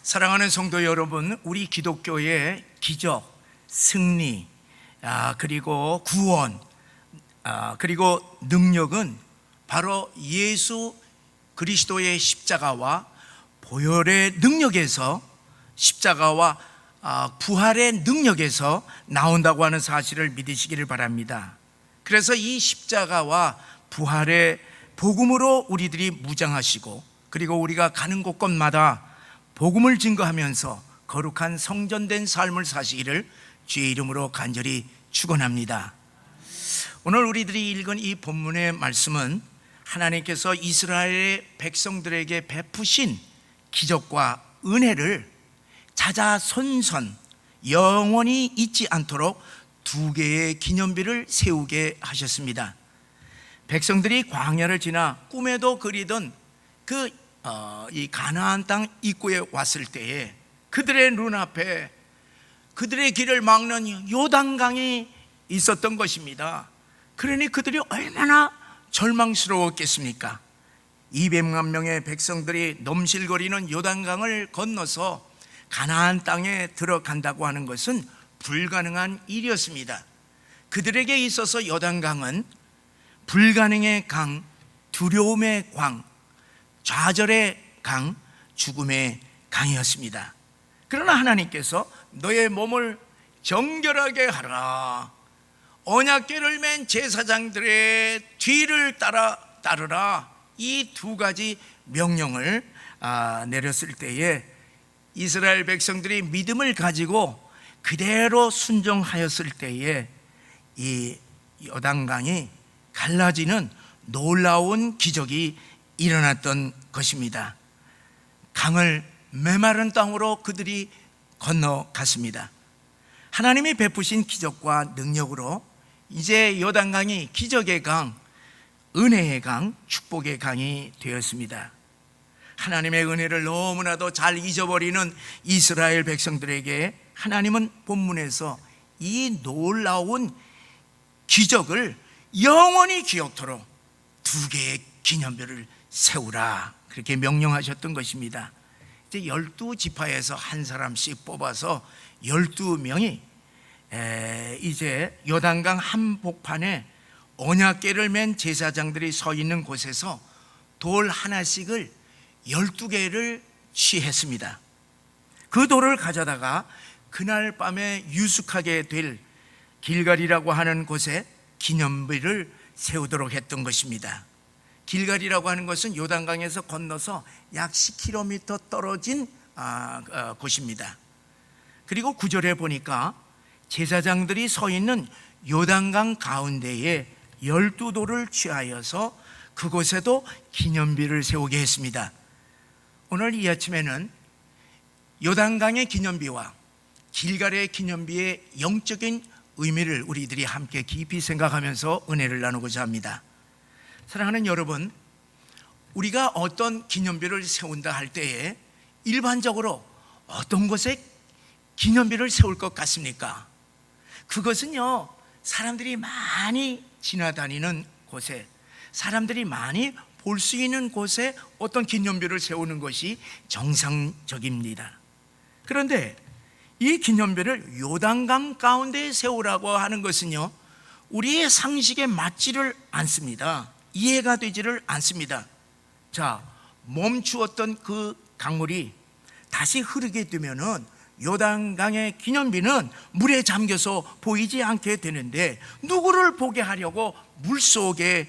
사랑하는 성도 여러분, 우리 기독교의 기적, 승리, 그리고 구원, 그리고 능력은 바로 예수 그리스도의 십자가와 보혈의 능력에서, 십자가와 부활의 능력에서 나온다고 하는 사실을 믿으시기를 바랍니다. 그래서 이 십자가와 부활의 복음으로 우리들이 무장하시고, 그리고 우리가 가는 곳곳마다 복음을 증거하면서 거룩한 성전된 삶을 사시기를 주의 이름으로 간절히 축원합니다. 오늘 우리들이 읽은 이 본문의 말씀은 하나님께서 이스라엘 백성들에게 베푸신 기적과 은혜를 자자손손 영원히 잊지 않도록 두 개의 기념비를 세우게 하셨습니다. 백성들이 광야를 지나 꿈에도 그리던 이 가나안 땅 입구에 왔을 때에 그들의 눈앞에 그들의 길을 막는 요단강이 있었던 것입니다. 그러니 그들이 얼마나 절망스러웠겠습니까? 200만 명의 백성들이 넘실거리는 요단강을 건너서 가나안 땅에 들어간다고 하는 것은 불가능한 일이었습니다. 그들에게 있어서 요단강은 불가능의 강, 두려움의 강, 좌절의 강, 죽음의 강이었습니다. 그러나 하나님께서 너의 몸을 정결하게 하라, 언약궤를 맨 제사장들의 뒤를 따르라, 이 두 가지 명령을 내렸을 때에 이스라엘 백성들이 믿음을 가지고 그대로 순종하였을 때에 이 요단강이 갈라지는 놀라운 기적이 일어났던 것입니다. 강을 메마른 땅으로 그들이 건너갔습니다. 하나님이 베푸신 기적과 능력으로 이제 요단강이 기적의 강, 은혜의 강, 축복의 강이 되었습니다. 하나님의 은혜를 너무나도 잘 잊어버리는 이스라엘 백성들에게 하나님은 본문에서 이 놀라운 기적을 영원히 기억토록 두 개의 기념별을 세우라, 그렇게 명령하셨던 것입니다. 이제 12지파에서 한 사람씩 뽑아서 12명이 이제 요단강 한복판에 언약궤를 맨 제사장들이 서 있는 곳에서 돌 하나씩을 12개를 취했습니다. 그 돌을 가져다가 그날 밤에 유숙하게 될 길갈이라고 하는 곳에 기념비를 세우도록 했던 것입니다. 길갈이라고 하는 것은 요단강에서 건너서 약 10km 떨어진 곳입니다. 그리고 9절에 보니까 제사장들이 서 있는 요단강 가운데에 12돌을 취하여서 그곳에도 기념비를 세우게 했습니다. 오늘 이 아침에는 요단강의 기념비와 길갈의 기념비의 영적인 의미를 우리들이 함께 깊이 생각하면서 은혜를 나누고자 합니다. 사랑하는 여러분, 우리가 어떤 기념비를 세운다 할 때에 일반적으로 어떤 곳에 기념비를 세울 것 같습니까? 그것은요, 사람들이 많이 지나다니는 곳에, 사람들이 많이 볼 수 있는 곳에 어떤 기념비를 세우는 것이 정상적입니다. 그런데 이 기념비를 요단강 가운데에 세우라고 하는 것은요, 우리의 상식에 맞지를 않습니다. 이해가 되지를 않습니다. 자, 멈추었던 그 강물이 다시 흐르게 되면은 요단강의 기념비는 물에 잠겨서 보이지 않게 되는데, 누구를 보게 하려고 물속에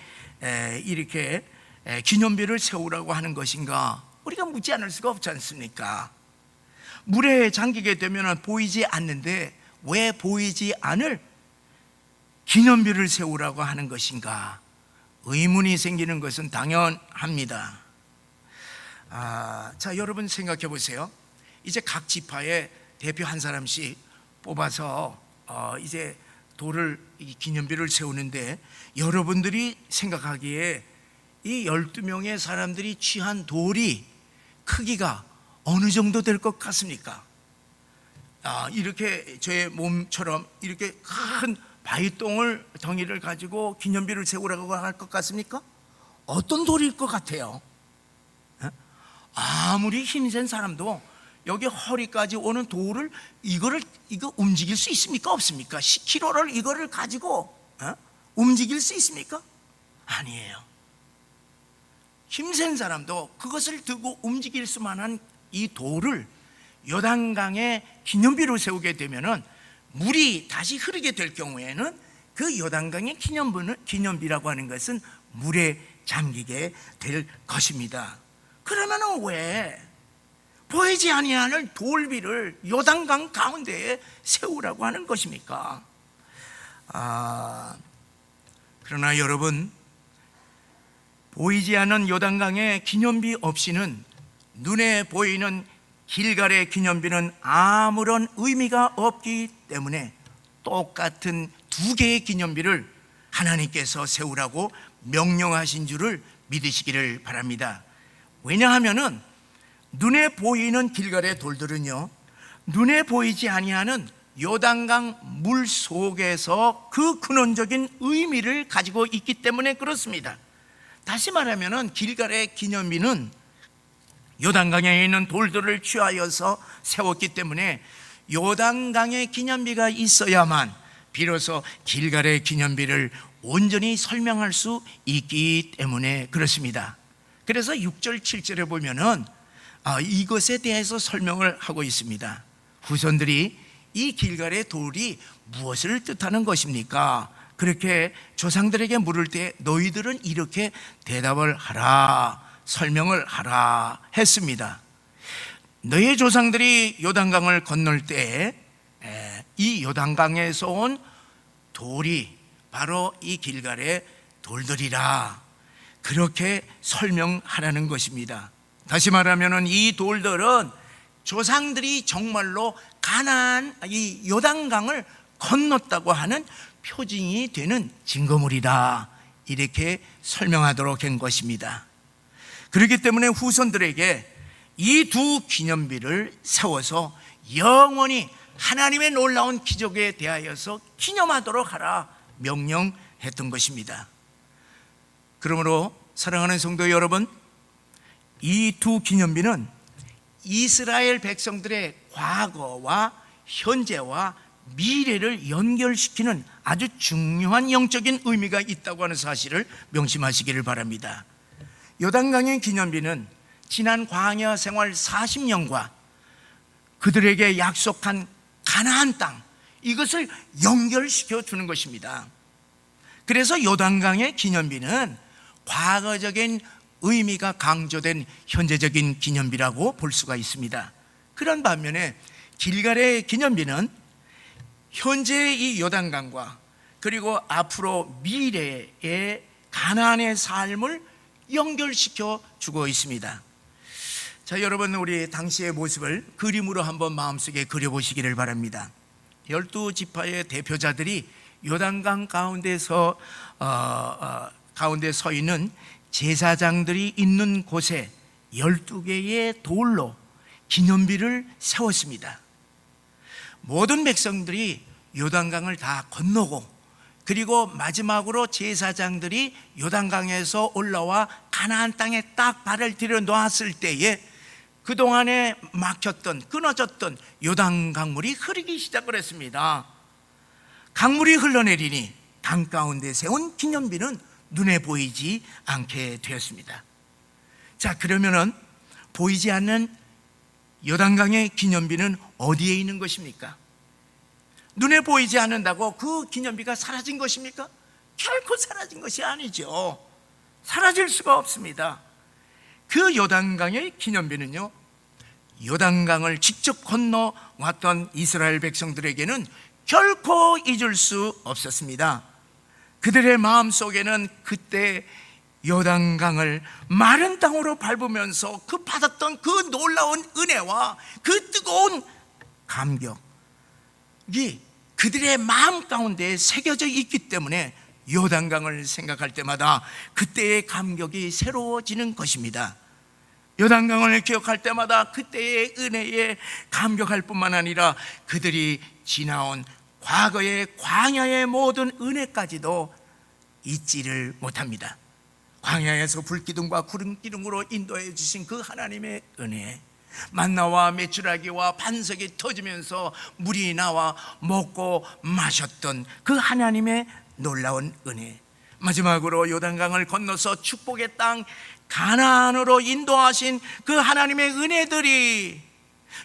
이렇게 기념비를 세우라고 하는 것인가? 우리가 묻지 않을 수가 없지 않습니까? 물에 잠기게 되면 보이지 않는데 왜 보이지 않을 기념비를 세우라고 하는 것인가? 의문이 생기는 것은 당연합니다. 자, 여러분 생각해 보세요. 이제 각 지파에 대표 한 사람씩 뽑아서 이제 돌을, 기념비를 세우는데, 여러분들이 생각하기에 이 12명의 사람들이 취한 돌이 크기가 어느 정도 될 것 같습니까? 이렇게 저의 몸처럼 이렇게 큰 덩이를 가지고 기념비를 세우라고 할 것 같습니까? 어떤 돌일 것 같아요? 아무리 힘센 사람도 여기 허리까지 오는 돌을 이거 움직일 수 있습니까? 없습니까? 10kg를 이거를 가지고 움직일 수 있습니까? 아니에요. 힘센 사람도 그것을 들고 움직일 수만한 이 돌을 요단강에 기념비로 세우게 되면은 물이 다시 흐르게 될 경우에는 그 요단강의 기념비라고 하는 것은 물에 잠기게 될 것입니다. 그러면은 왜 보이지 아니하는 돌비를 요단강 가운데에 세우라고 하는 것입니까? 그러나 여러분, 보이지 않는 요단강의 기념비 없이는 눈에 보이는 길갈의 기념비는 아무런 의미가 없기 때문에 똑같은 두 개의 기념비를 하나님께서 세우라고 명령하신 줄을 믿으시기를 바랍니다. 왜냐하면은 눈에 보이는 길갈의 돌들은요, 눈에 보이지 아니하는 요단강 물 속에서 그 근원적인 의미를 가지고 있기 때문에 그렇습니다. 다시 말하면은 길갈의 기념비는 요단강에 있는 돌들을 취하여서 세웠기 때문에 요단강의 기념비가 있어야만 비로소 길갈의 기념비를 온전히 설명할 수 있기 때문에 그렇습니다. 그래서 6절 7절에 보면은 이것에 대해서 설명을 하고 있습니다. 후손들이 이 길갈의 돌이 무엇을 뜻하는 것입니까? 그렇게 조상들에게 물을 때 너희들은 이렇게 대답을 하라, 설명을 하라 했습니다. 너희 조상들이 요단강을 건널 때 이 요단강에서 온 돌이 바로 이 길갈의 돌들이라, 그렇게 설명하라는 것입니다. 다시 말하면 이 돌들은 조상들이 정말로 가나안 이 요단강을 건넜다고 하는 표징이 되는 증거물이다, 이렇게 설명하도록 한 것입니다. 그렇기 때문에 후손들에게 이 두 기념비를 세워서 영원히 하나님의 놀라운 기적에 대하여서 기념하도록 하라 명령했던 것입니다. 그러므로 사랑하는 성도 여러분, 이 두 기념비는 이스라엘 백성들의 과거와 현재와 미래를 연결시키는 아주 중요한 영적인 의미가 있다고 하는 사실을 명심하시기를 바랍니다. 요단강의 기념비는 지난 광야 생활 40년과 그들에게 약속한 가나안 땅, 이것을 연결시켜 주는 것입니다. 그래서 요단강의 기념비는 과거적인 의미가 강조된 현재적인 기념비라고 볼 수가 있습니다. 그런 반면에 길갈의 기념비는 현재의 이 요단강과 그리고 앞으로 미래의 가나안의 삶을 연결시켜 주고 있습니다. 자, 여러분, 우리 당시의 모습을 그림으로 한번 마음속에 그려보시기를 바랍니다. 12지파의 대표자들이 요단강 가운데 서 있는 제사장들이 있는 곳에 12개의 돌로 기념비를 세웠습니다. 모든 백성들이 요단강을 다 건너고, 그리고 마지막으로 제사장들이 요단강에서 올라와 가나안 땅에 딱 발을 들여 놓았을 때에 그동안에 막혔던, 끊어졌던 요단 강물이 흐르기 시작을 했습니다. 강물이 흘러내리니 강 가운데 세운 기념비는 눈에 보이지 않게 되었습니다. 자, 그러면은 보이지 않는 요단강의 기념비는 어디에 있는 것입니까? 눈에 보이지 않는다고 그 기념비가 사라진 것입니까? 결코 사라진 것이 아니죠. 사라질 수가 없습니다. 그 요단강의 기념비는요, 요단강을 직접 건너왔던 이스라엘 백성들에게는 결코 잊을 수 없었습니다. 그들의 마음속에는 그때 요단강을 마른 땅으로 밟으면서 그 받았던 그 놀라운 은혜와 그 뜨거운 감격이 그들의 마음 가운데 새겨져 있기 때문에 요단강을 생각할 때마다 그때의 감격이 새로워지는 것입니다. 요단강을 기억할 때마다 그때의 은혜에 감격할 뿐만 아니라 그들이 지나온 과거의 광야의 모든 은혜까지도 잊지를 못합니다. 광야에서 불기둥과 구름기둥으로 인도해 주신 그 하나님의 은혜, 만나와 메추라기와 반석이 터지면서 물이 나와 먹고 마셨던 그 하나님의 놀라운 은혜, 마지막으로 요단강을 건너서 축복의 땅 가나안으로 인도하신 그 하나님의 은혜들이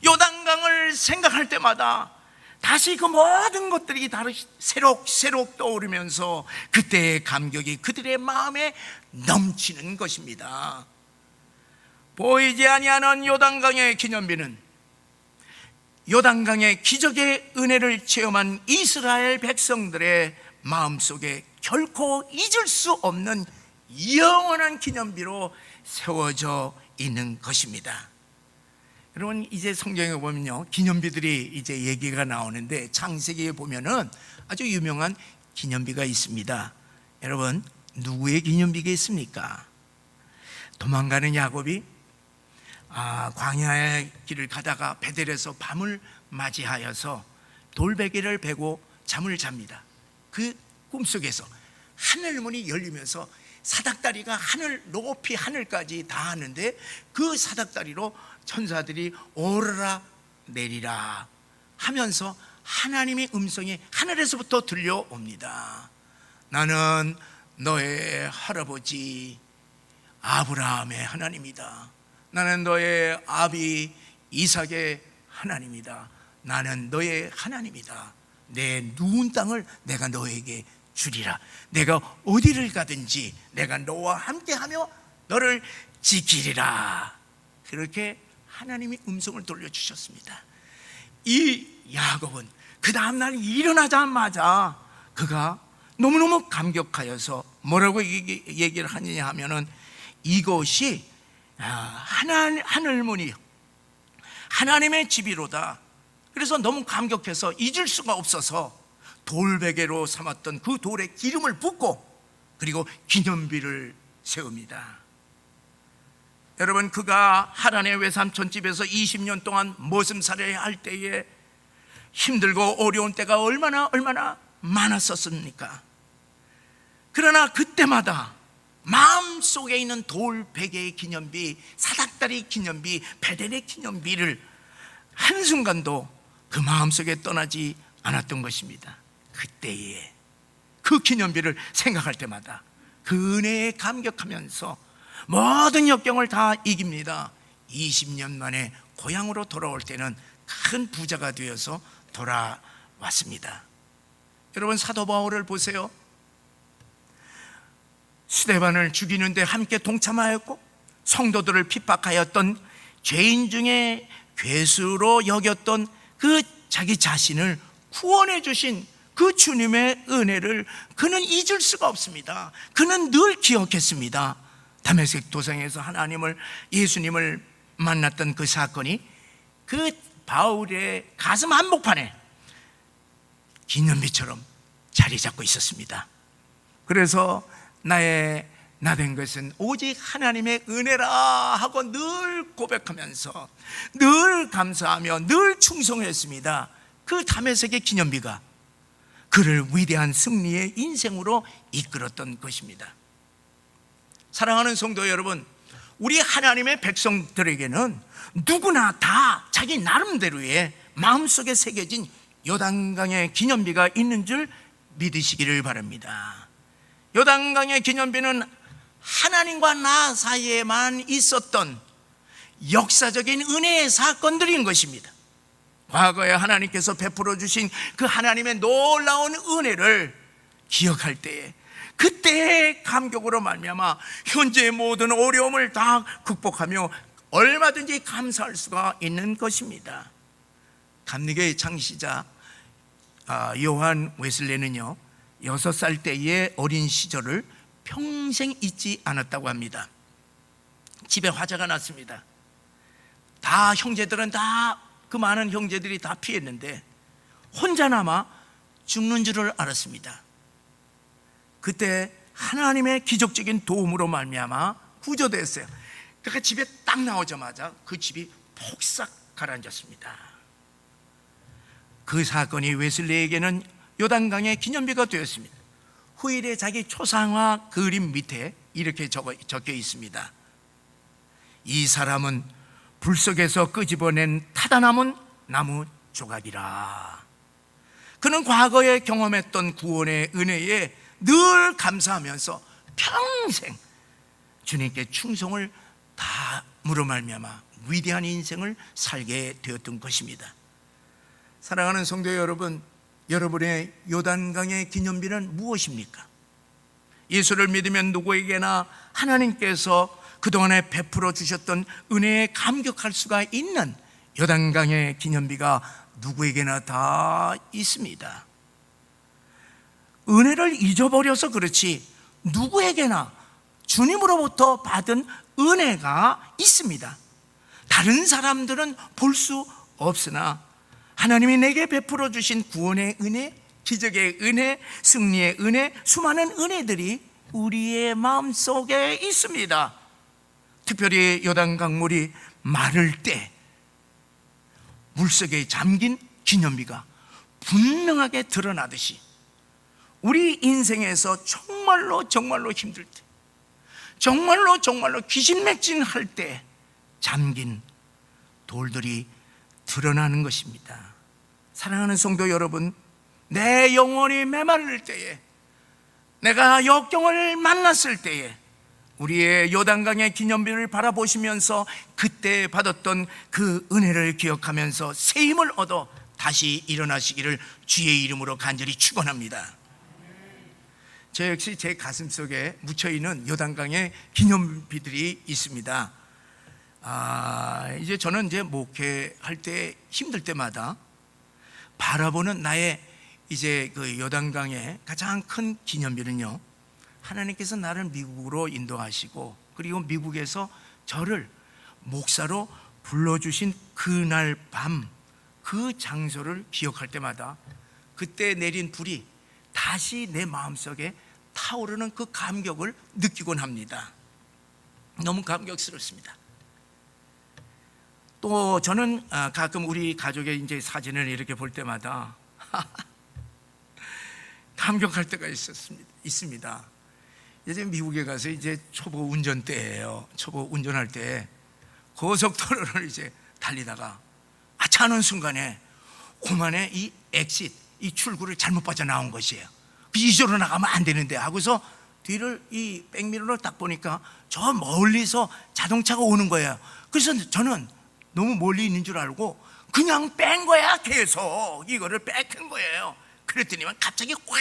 요단강을 생각할 때마다 다시 그 모든 것들이 다시 새록새록 떠오르면서 그때의 감격이 그들의 마음에 넘치는 것입니다. 보이지 아니하는 요단강의 기념비는 요단강의 기적의 은혜를 체험한 이스라엘 백성들의 마음속에 결코 잊을 수 없는 영원한 기념비로 세워져 있는 것입니다. 여러분, 이제 성경에 보면요, 기념비들이 이제 얘기가 나오는데 창세기에 보면은 아주 유명한 기념비가 있습니다. 여러분, 누구의 기념비가 있습니까? 도망가는 야곱이 광야의 길을 가다가 베델에서 밤을 맞이하여서 돌베개를 베고 잠을 잡니다. 그 꿈속에서 하늘문이 열리면서 사닥다리가 높이 하늘까지 닿았는데 그 사닥다리로 천사들이 오르라 내리라 하면서 하나님의 음성이 하늘에서부터 들려옵니다. 나는 너의 할아버지 아브라함의 하나님이다. 나는 너의 아비 이삭의 하나님이다. 나는 너의 하나님이다. 내 누운 땅을 내가 너에게 주리라. 내가 어디를 가든지 내가 너와 함께하며 너를 지키리라. 그렇게 하나님이 음성을 돌려주셨습니다. 이 야곱은 그 다음날 일어나자마자 그가 너무너무 감격하여서 뭐라고 얘기를 하느냐 하면은 이것이 하늘문이 하나님의 집이로다. 그래서 너무 감격해서 잊을 수가 없어서 돌베개로 삼았던 그 돌에 기름을 붓고 그리고 기념비를 세웁니다. 여러분, 그가 하란의 외삼촌 집에서 20년 동안 머슴살이 할 때에 힘들고 어려운 때가 얼마나 많았었습니까? 그러나 그때마다 마음속에 있는 돌베개의 기념비, 사닥다리 기념비, 베델의 기념비를 한순간도 그 마음속에 떠나지 않았던 것입니다. 그때에 그 기념비를 생각할 때마다 그 은혜에 감격하면서 모든 역경을 다 이깁니다. 20년 만에 고향으로 돌아올 때는 큰 부자가 되어서 돌아왔습니다. 여러분, 사도 바울을 보세요. 스데반을 죽이는데 함께 동참하였고 성도들을 핍박하였던 죄인 중에 괴수로 여겼던 그 자기 자신을 구원해 주신 그 주님의 은혜를 그는 잊을 수가 없습니다. 그는 늘 기억했습니다. 다메섹 도상에서 예수님을 만났던 그 사건이 그 바울의 가슴 한복판에 기념비처럼 자리 잡고 있었습니다. 그래서 나된 것은 오직 하나님의 은혜라 하고 늘 고백하면서 늘 감사하며 늘 충성했습니다. 그 다메섹의 기념비가 그를 위대한 승리의 인생으로 이끌었던 것입니다. 사랑하는 성도 여러분, 우리 하나님의 백성들에게는 누구나 다 자기 나름대로의 마음속에 새겨진 요단강의 기념비가 있는 줄 믿으시기를 바랍니다. 요단강의 기념비는 하나님과 나 사이에만 있었던 역사적인 은혜의 사건들인 것입니다. 과거에 하나님께서 베풀어 주신 그 하나님의 놀라운 은혜를 기억할 때에 그때의 감격으로 말미암아 현재의 모든 어려움을 다 극복하며 얼마든지 감사할 수가 있는 것입니다. 감리교의 창시자 요한 웨슬레는요, 6살 때의 어린 시절을 평생 잊지 않았다고 합니다. 집에 화재가 났습니다. 다 형제들은 그 많은 형제들이 다 피했는데 혼자 남아 죽는 줄을 알았습니다. 그때 하나님의 기적적인 도움으로 말미암아 구조됐어요. 그러니까 집에 딱 나오자마자 그 집이 폭삭 가라앉았습니다. 그 사건이 웨슬리에게는 요단강의 기념비가 되었습니다. 후일에 자기 초상화 그림 밑에 이렇게 적혀 있습니다. 이 사람은 불 속에서 끄집어낸 타다 남은 나무 조각이라. 그는 과거에 경험했던 구원의 은혜에 늘 감사하면서 평생 주님께 충성을 다함으로 말미암아 위대한 인생을 살게 되었던 것입니다. 사랑하는 성도 여러분, 여러분의 요단강의 기념비는 무엇입니까? 예수를 믿으면 누구에게나 하나님께서 그동안에 베풀어 주셨던 은혜에 감격할 수가 있는 요단강의 기념비가 누구에게나 다 있습니다. 은혜를 잊어버려서 그렇지 누구에게나 주님으로부터 받은 은혜가 있습니다. 다른 사람들은 볼 수 없으나 하나님이 내게 베풀어 주신 구원의 은혜, 기적의 은혜, 승리의 은혜, 수많은 은혜들이 우리의 마음속에 있습니다. 특별히 요단강물이 마를 때 물속에 잠긴 기념비가 분명하게 드러나듯이 우리 인생에서 정말로 힘들 때, 정말로 기진맥진할 때 잠긴 돌들이 드러나는 것입니다. 사랑하는 성도 여러분, 내 영혼이 메마를 때에, 내가 역경을 만났을 때에 우리의 요단강의 기념비를 바라보시면서 그때 받았던 그 은혜를 기억하면서 새 힘을 얻어 다시 일어나시기를 주의 이름으로 간절히 축원합니다. 저 역시 제 가슴속에 묻혀있는 요단강의 기념비들이 있습니다. 이제 저는 이제 목회할 때 힘들 때마다 바라보는 나의 이제 그 요단강의 가장 큰 기념비는요, 하나님께서 나를 미국으로 인도하시고 그리고 미국에서 저를 목사로 불러주신 그날 밤 그 장소를 기억할 때마다 그때 내린 불이 다시 내 마음속에 타오르는 그 감격을 느끼곤 합니다. 너무 감격스럽습니다. 또 저는 가끔 우리 가족의 이제 사진을 이렇게 볼 때마다 감격할 때가 있습니다. 이제 미국에 가서 이제 초보 운전 때예요. 초보 운전할 때 고속도로를 이제 달리다가 하는 순간에 오만에 이 엑싯, 이 출구를 잘못 빠져나온 것이에요. 이쪽으로 나가면 안 되는데 하고서 뒤를 이 백미러를 딱 보니까 저 멀리서 자동차가 오는 거예요. 그래서 저는 너무 멀리 있는 줄 알고 그냥 뺀 거야. 계속 이거를 뺏은 거예요. 그랬더니만 갑자기 꽉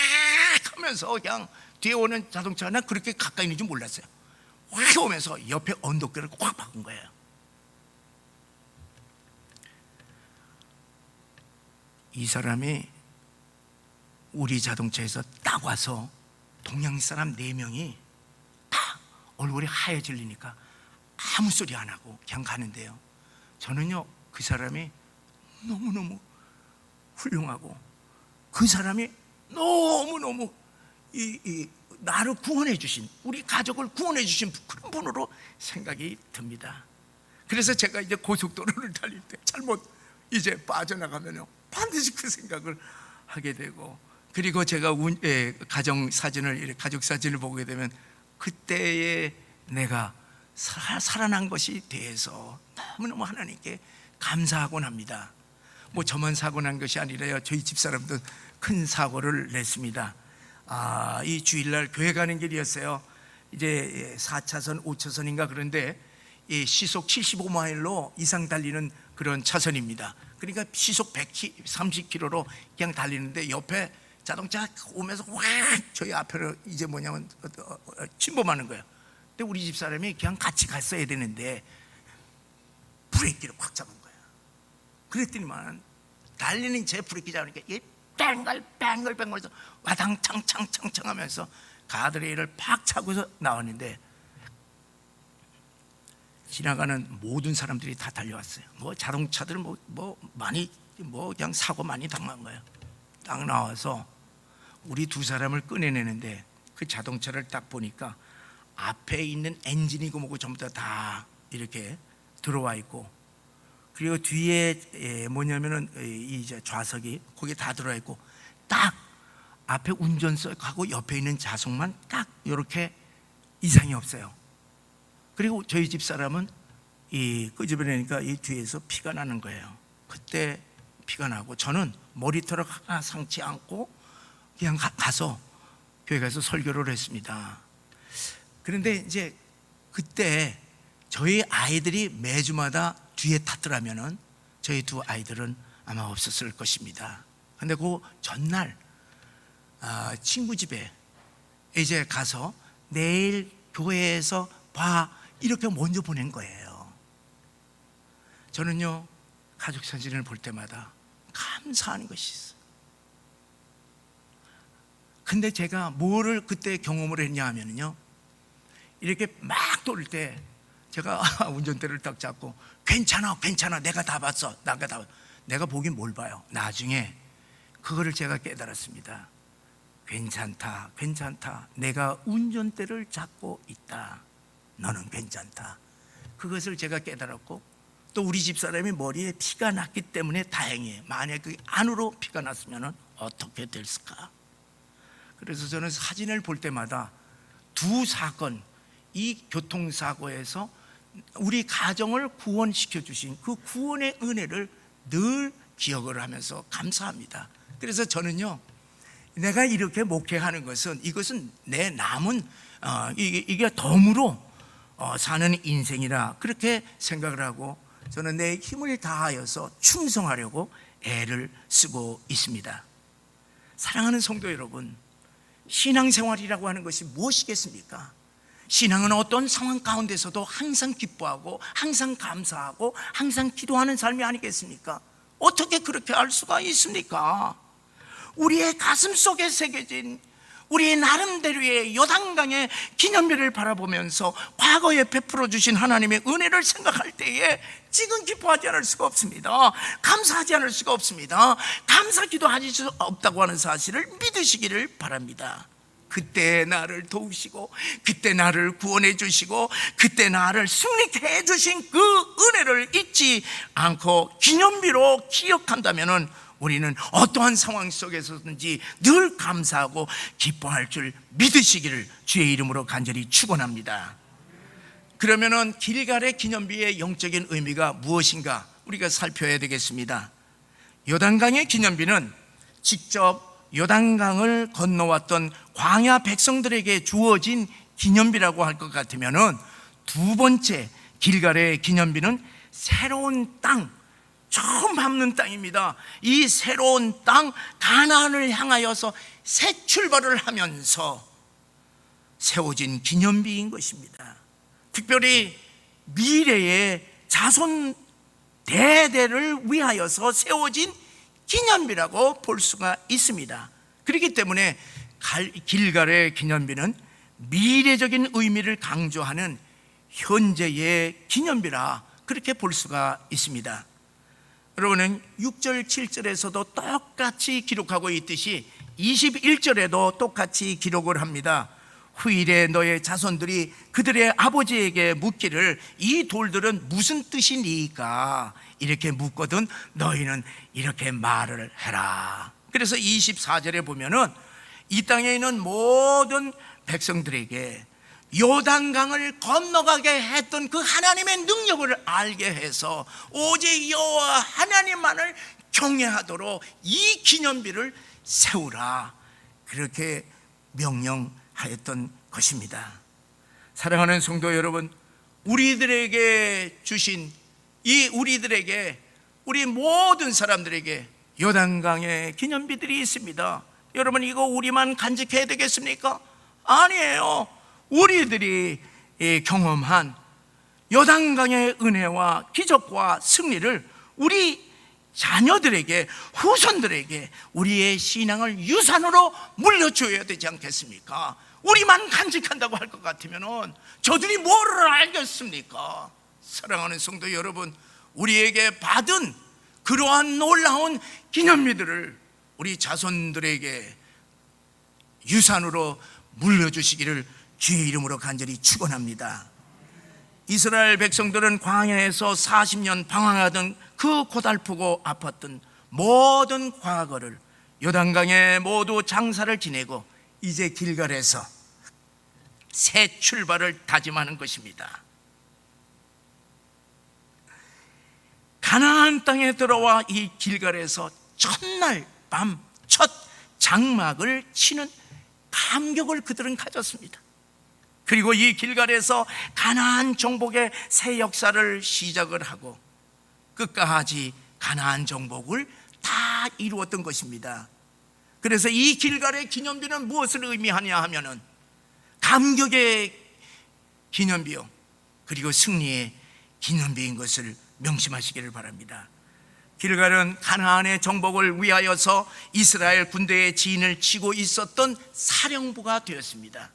하면서 그냥 뒤에 오는 자동차는 그렇게 가까이 있는 줄 몰랐어요. 확 오면서 옆에 언덕길을 꽉 박은 거예요. 이 사람이 우리 자동차에서 딱 와서 동양 사람 4명이 딱 얼굴이 하얘질리니까 아무 소리 안 하고 그냥 가는데요, 저는요 그 사람이 너무너무 훌륭하고 그 사람이 너무너무 나를 구원해 주신, 우리 가족을 구원해 주신 그런 분으로 생각이 듭니다. 그래서 제가 이제 고속도로를 달릴 때 잘못 이제 빠져나가면요 반드시 그 생각을 하게 되고, 그리고 제가 가족 사진을 보게 되면 그때의 내가 살아난 것이 대해서 너무너무 하나님께 감사하곤 합니다. 뭐 저만 사고 난 것이 아니라요, 저희 집사람도 큰 사고를 냈습니다. 이 주일날 교회 가는 길이었어요. 이제 4차선 5차선인가 그런데 시속 75마일로 이상 달리는 그런 차선입니다. 그러니까 시속 130km로 그냥 달리는데 옆에 자동차 오면서 확 저희 앞으로 이제 뭐냐면 침범하는 거예요. 근데 우리 집사람이 그냥 같이 갔어야 되는데 브레이크를 확 잡은 거예요. 그랬더니만 달리는 제 브레이크 잡으니까 이게 뱅글뱅글해서 와당창창창창 하면서 가드레일을 팍 차고서 나왔는데 지나가는 모든 사람들이 다 달려왔어요. 뭐 자동차들 많이 그냥 사고 많이 당한 거예요. 딱 나와서 우리 두 사람을 꺼내내는데 그 자동차를 딱 보니까 앞에 있는 엔진이고 뭐고 전부 다 이렇게 들어와 있고, 그리고 뒤에 뭐냐면은 이제 좌석이 거기 다 들어와 있고 딱 앞에 운전석하고 옆에 있는 좌석만 딱 이렇게 이상이 없어요. 그리고 저희 집 사람은 이 끄집어내니까 이 뒤에서 피가 나는 거예요. 그때 피가 나고 저는 머리털을 하나 상치 않고 그냥 가서 교회 가서 설교를 했습니다. 그런데 이제 그때 저희 아이들이 매주마다 뒤에 탔더라면은 저희 두 아이들은 아마 없었을 것입니다. 근데 그 전날 친구 집에 이제 가서 내일 교회에서 봐 이렇게 먼저 보낸 거예요. 저는요 가족 사진을 볼 때마다 감사한 것이 있어요. 근데 제가 뭐를 그때 경험을 했냐 하면요, 이렇게 막 돌 때 제가 운전대를 딱 잡고 괜찮아 내가 다 봤어. 내가 보긴 뭘 봐요. 나중에 그거를 제가 깨달았습니다. 괜찮다 내가 운전대를 잡고 있다. 너는 괜찮다. 그것을 제가 깨달았고, 또 우리 집사람이 머리에 피가 났기 때문에 다행이에요. 만약 그 안으로 피가 났으면 어떻게 됐을까. 그래서 저는 사진을 볼 때마다 두 사건, 이 교통사고에서 우리 가정을 구원시켜 주신 그 구원의 은혜를 늘 기억을 하면서 감사합니다. 그래서 저는요, 내가 이렇게 목회하는 것은 이것은 내 남은 이게 덤으로 사는 인생이라 그렇게 생각을 하고, 저는 내 힘을 다하여서 충성하려고 애를 쓰고 있습니다. 사랑하는 성도 여러분, 신앙생활이라고 하는 것이 무엇이겠습니까? 신앙은 어떤 상황 가운데서도 항상 기뻐하고 항상 감사하고 항상 기도하는 삶이 아니겠습니까? 어떻게 그렇게 할 수가 있습니까? 우리의 가슴 속에 새겨진 우리 나름대로의 요단강의 기념비를 바라보면서 과거에 베풀어 주신 하나님의 은혜를 생각할 때에 지금 기뻐하지 않을 수가 없습니다. 감사하지 않을 수가 없습니다. 감사 기도하지 수 없다고 하는 사실을 믿으시기를 바랍니다. 그때 나를 도우시고 그때 나를 구원해 주시고 그때 나를 승리케 해 주신 그 은혜를 잊지 않고 기념비로 기억한다면 우리는 어떠한 상황 속에서든지 늘 감사하고 기뻐할 줄 믿으시기를 주의 이름으로 간절히 축원합니다. 그러면은 길갈의 기념비의 영적인 의미가 무엇인가 우리가 살펴야 되겠습니다. 요단강의 기념비는 직접 요단강을 건너왔던 광야 백성들에게 주어진 기념비라고 할 것 같으면은, 두 번째 길갈의 기념비는 새로운 땅, 처음 밟는 땅입니다. 이 새로운 땅 가나안을 향하여서 새 출발을 하면서 세워진 기념비인 것입니다. 특별히 미래의 자손 대대를 위하여서 세워진 기념비라고 볼 수가 있습니다. 그렇기 때문에 길갈의 기념비는 미래적인 의미를 강조하는 현재의 기념비라 그렇게 볼 수가 있습니다. 여러분은 6절 7절에서도 똑같이 기록하고 있듯이 21절에도 똑같이 기록을 합니다. 후일에 너의 자손들이 그들의 아버지에게 묻기를 이 돌들은 무슨 뜻이니까 이렇게 묻거든 너희는 이렇게 말을 해라. 그래서 24절에 보면은 이 땅에 있는 모든 백성들에게 요단강을 건너가게 했던 그 하나님의 능력을 알게 해서 오직 여호와 하나님만을 경외하도록 이 기념비를 세우라, 그렇게 명령하였던 것입니다. 사랑하는 성도 여러분, 우리들에게 주신 우리 모든 사람들에게 요단강의 기념비들이 있습니다. 여러분, 이거 우리만 간직해야 되겠습니까? 아니에요. 우리들이 경험한 요단강의 은혜와 기적과 승리를 우리 자녀들에게, 후손들에게 우리의 신앙을 유산으로 물려줘야 되지 않겠습니까? 우리만 간직한다고 할 것 같으면 저들이 뭐를 알겠습니까? 사랑하는 성도 여러분, 우리에게 받은 그러한 놀라운 기념비들을 우리 자손들에게 유산으로 물려주시기를 주의 이름으로 간절히 축원합니다. 이스라엘 백성들은 광야에서 40년 방황하던 그 고달프고 아팠던 모든 과거를 요단강에 모두 장사를 지내고 이제 길갈에서 새 출발을 다짐하는 것입니다. 가나안 땅에 들어와 이 길갈에서 첫날 밤 첫 장막을 치는 감격을 그들은 가졌습니다. 그리고 이 길갈에서 가나안 정복의 새 역사를 시작을 하고 끝까지 가나안 정복을 다 이루었던 것입니다. 그래서 이 길갈의 기념비는 무엇을 의미하냐 하면은 감격의 기념비요, 그리고 승리의 기념비인 것을 명심하시기를 바랍니다. 길갈은 가나안의 정복을 위하여서 이스라엘 군대의 진을 치고 있었던 사령부가 되었습니다.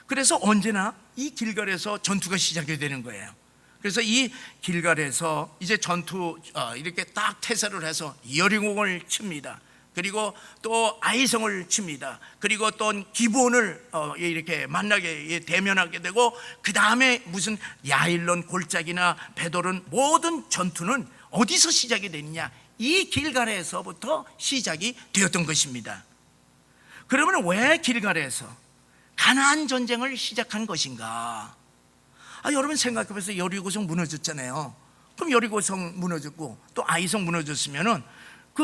그래서 언제나 이 길갈에서 전투가 시작이 되는 거예요. 그래서 이 길갈에서 이제 전투 이렇게 딱 태세를 해서 여리고를 칩니다. 그리고 또 아이성을 칩니다. 그리고 또 기브온을 이렇게 만나게 대면하게 되고, 그 다음에 무슨 야일론 골짜기나 베돌은 모든 전투는 어디서 시작이 되느냐? 이 길갈에서부터 시작이 되었던 것입니다. 그러면 왜 길갈에서 가나안 전쟁을 시작한 것인가? 여러분 생각해보세요. 여리고성 무너졌잖아요. 그럼 여리고성 무너졌고 또 아이성 무너졌으면은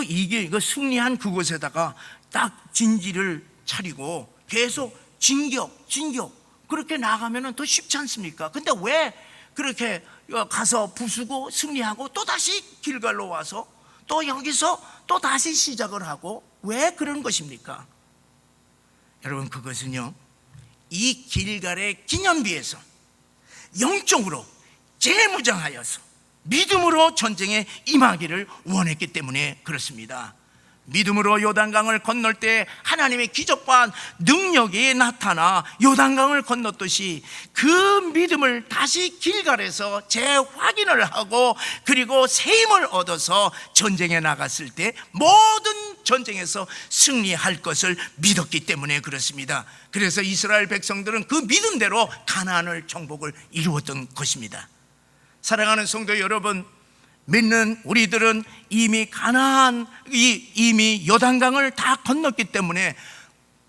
이게 승리한 그곳에다가 딱 진지를 차리고 계속 진격 그렇게 나가면은 더 쉽지 않습니까? 근데 왜 그렇게 가서 부수고 승리하고 또 다시 길갈로 와서 또 여기서 또 다시 시작을 하고 왜 그런 것입니까? 여러분, 그것은요, 이 길갈의 기념비에서 영적으로 재무장하여서 믿음으로 전쟁에 임하기를 원했기 때문에 그렇습니다. 믿음으로 요단강을 건널 때 하나님의 기적과 능력이 나타나 요단강을 건넜듯이 그 믿음을 다시 길갈에서 재확인을 하고 그리고 새 힘을 얻어서 전쟁에 나갔을 때 모든 전쟁에서 승리할 것을 믿었기 때문에 그렇습니다. 그래서 이스라엘 백성들은 그 믿음대로 가나안을 정복을 이루었던 것입니다. 사랑하는 성도 여러분, 믿는 우리들은 이미 이미 요단강을 다 건넜기 때문에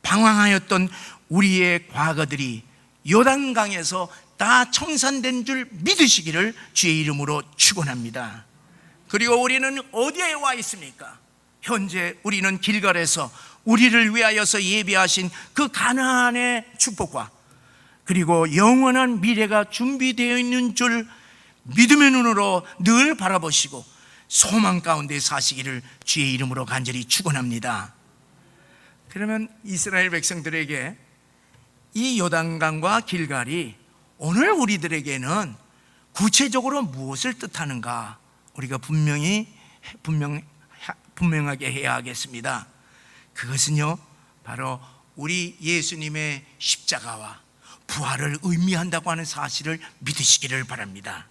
방황하였던 우리의 과거들이 요단강에서 다 청산된 줄 믿으시기를 주의 이름으로 축원합니다. 그리고 우리는 어디에 와 있습니까? 현재 우리는 길갈에서 우리를 위하여서 예비하신 그 가나안의 축복과 그리고 영원한 미래가 준비되어 있는 줄 믿음의 눈으로 늘 바라보시고 소망 가운데 사시기를 주의 이름으로 간절히 축원합니다. 그러면 이스라엘 백성들에게 이 요단강과 길갈이 오늘 우리들에게는 구체적으로 무엇을 뜻하는가? 우리가 분명하게 해야 하겠습니다. 그것은요, 바로 우리 예수님의 십자가와 부활을 의미한다고 하는 사실을 믿으시기를 바랍니다.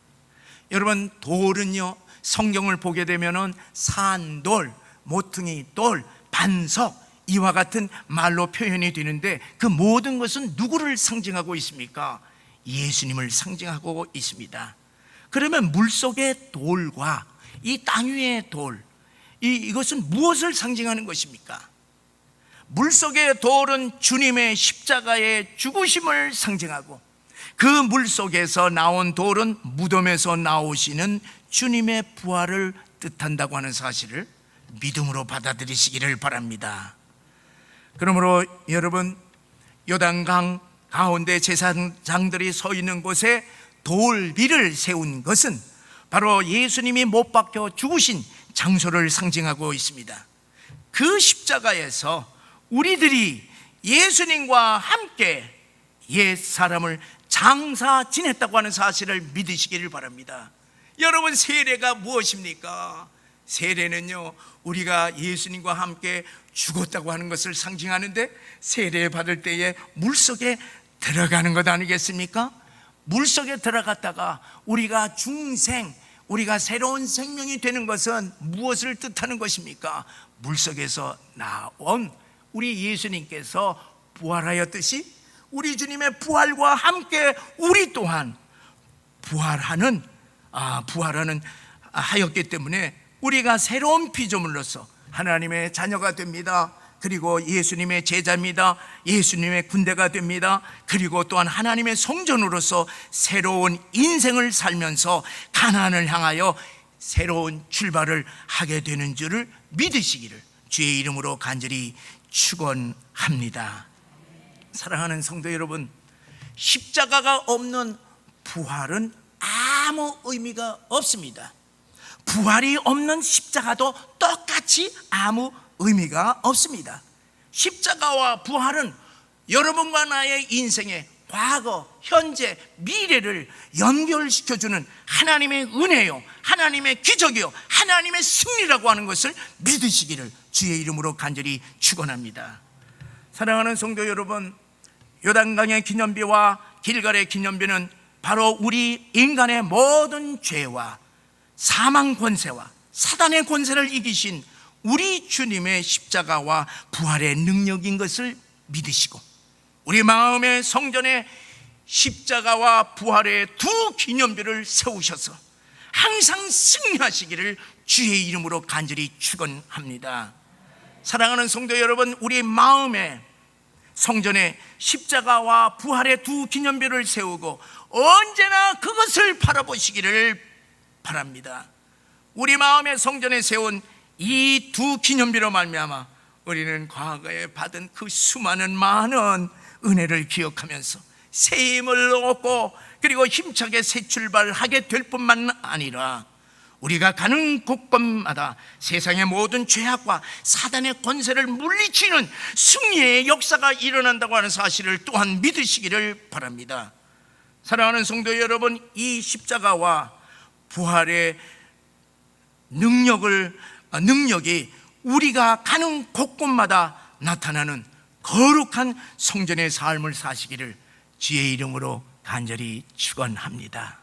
여러분, 돌은요, 성경을 보게 되면은 산돌, 모퉁이 돌, 반석, 이와 같은 말로 표현이 되는데 그 모든 것은 누구를 상징하고 있습니까? 예수님을 상징하고 있습니다. 그러면 물속의 돌과 이 땅 위의 돌, 이것은 무엇을 상징하는 것입니까? 물속의 돌은 주님의 십자가의 죽으심을 상징하고, 그 물속에서 나온 돌은 무덤에서 나오시는 주님의 부활을 뜻한다고 하는 사실을 믿음으로 받아들이시기를 바랍니다. 그러므로 여러분, 요단강 가운데 제사장들이 서 있는 곳에 돌비를 세운 것은 바로 예수님이 못 박혀 죽으신 장소를 상징하고 있습니다. 그 십자가에서 우리들이 예수님과 함께 옛 사람을 장사 지냈다고 하는 사실을 믿으시기를 바랍니다. 여러분, 세례가 무엇입니까? 세례는요, 우리가 예수님과 함께 죽었다고 하는 것을 상징하는데, 세례 받을 때에 물속에 들어가는 것 아니겠습니까? 물속에 들어갔다가 우리가 중생, 우리가 새로운 생명이 되는 것은 무엇을 뜻하는 것입니까? 물속에서 나온 우리 예수님께서 부활하였듯이 우리 주님의 부활과 함께 우리 또한 부활하는 하였기 때문에 우리가 새로운 피조물로서 하나님의 자녀가 됩니다. 그리고 예수님의 제자입니다. 예수님의 군대가 됩니다. 그리고 또한 하나님의 성전으로서 새로운 인생을 살면서 가나안을 향하여 새로운 출발을 하게 되는 줄을 믿으시기를 주의 이름으로 간절히 축원합니다. 사랑하는 성도 여러분, 십자가가 없는 부활은 아무 의미가 없습니다. 부활이 없는 십자가도 똑같이 아무 의미가 없습니다. 십자가와 부활은 여러분과 나의 인생의 과거, 현재, 미래를 연결시켜주는 하나님의 은혜요, 하나님의 기적이요, 하나님의 승리라고 하는 것을 믿으시기를 주의 이름으로 간절히 축원합니다. 사랑하는 성도 여러분, 요단강의 기념비와 길갈의 기념비는 바로 우리 인간의 모든 죄와 사망 권세와 사단의 권세를 이기신 우리 주님의 십자가와 부활의 능력인 것을 믿으시고, 우리 마음의 성전에 십자가와 부활의 두 기념비를 세우셔서 항상 승리하시기를 주의 이름으로 간절히 축원합니다. 사랑하는 성도 여러분, 우리 마음의 성전에 십자가와 부활의 두 기념비를 세우고 언제나 그것을 바라보시기를 바랍니다. 우리 마음의 성전에 세운 이 두 기념비로 말미암아 우리는 과거에 받은 그 수많은 많은 은혜를 기억하면서 새 힘을 얻고 그리고 힘차게 새 출발하게 될 뿐만 아니라 우리가 가는 곳곳마다 세상의 모든 죄악과 사단의 권세를 물리치는 승리의 역사가 일어난다고 하는 사실을 또한 믿으시기를 바랍니다. 사랑하는 성도 여러분, 이 십자가와 부활의 능력이 우리가 가는 곳곳마다 나타나는 거룩한 성전의 삶을 사시기를 주의 이름으로 간절히 축원합니다.